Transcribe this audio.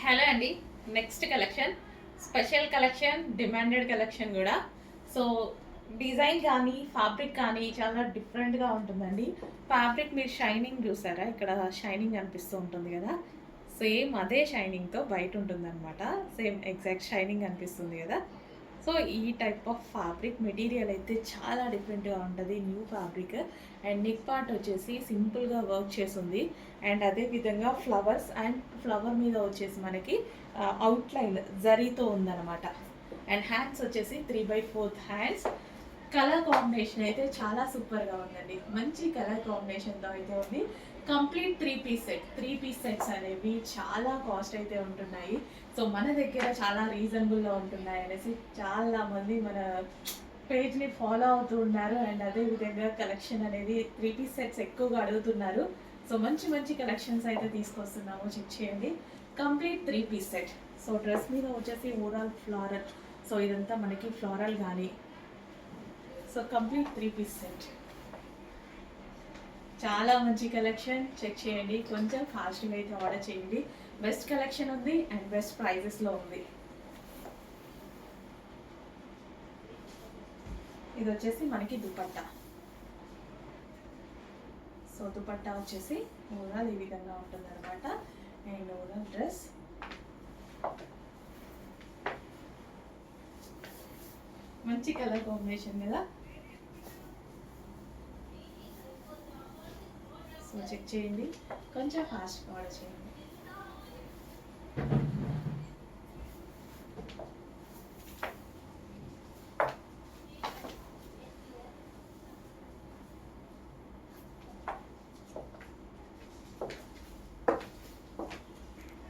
Hello అండి. Next collection special collection, demanded collection కూడా. So design కానీ ఫ్యాబ్రిక్ కానీ చాలా డిఫరెంట్గా ఉంటుందండి. ఫ్యాబ్రిక్ మీరు షైనింగ్ చూసారా, ఇక్కడ షైనింగ్ అనిపిస్తూ ఉంటుంది కదా, సేమ్ అదే షైనింగ్తో బయట ఉంటుందన్నమాట. సేమ్ ఎగ్జాక్ట్ షైనింగ్ అనిపిస్తుంది కదా. సో ఈ టైప్ ఆఫ్ ఫ్యాబ్రిక్ మెటీరియల్ అయితే చాలా డిఫరెంట్గా ఉంటుంది, new fabric. And neck part వచ్చేసి సింపుల్గా వర్క్ చేసింది. అండ్ అదే విధంగా ఫ్లవర్స్ అండ్ ఫ్లవర్ మీద వచ్చేసి మనకి అవుట్లైన్ జరీతో ఉందన్నమాట. అండ్ హ్యాండ్స్ వచ్చేసి 3/4 హ్యాండ్స్. కలర్ కాంబినేషన్ అయితే చాలా సూపర్గా ఉందండి, మంచి కలర్ కాంబినేషన్తో అయితే ఉంది. కంప్లీట్ త్రీ పీస్ సెట్స్ అనేవి చాలా కాస్ట్ అయితే ఉంటున్నాయి. సో మన దగ్గర చాలా రీజనబుల్గా ఉంటున్నాయి అనేసి చాలామంది మన పేజ్ని ఫాలో అవుతూ ఉన్నారు. అండ్ అదేవిధంగా కలెక్షన్ అనేది 3 పీస్ సెట్స్ ఎక్కువగా అడుగుతున్నారు. సో మంచి మంచి కలెక్షన్స్ అయితే తీసుకొస్తున్నాము, చెక్ చేయండి. Complete 3 piece set. So dress మీద వచ్చేసి ఓవరాల్ ఫ్లోరల్, సో ఇదంతా మనకి ఫ్లోరల్ కానీ. సో కంప్లీట్ 3 పీస్ సెట్, చాలా మంచి కలెక్షన్, చెక్ చేయండి. కొంచెం ఫాస్ట్గా అయితే ఆర్డర్ చేయండి. బెస్ట్ కలెక్షన్ ఉంది అండ్ బెస్ట్ ప్రైజెస్లో ఉంది. ఇది వచ్చేసి మనకి దుపట్టా. సో దుపట్టా వచ్చేసి ఓవరాల్ ఈ విధంగా ఉంటుంది అనమాట. అండ్ ఓవరాల్ డ్రెస్ మంచి కలర్ కాంబినేషన్ కదా. సో చెక్ చేయండి, కొంచెం ఫాస్ట్గా ఆర్డర్ చేయండి.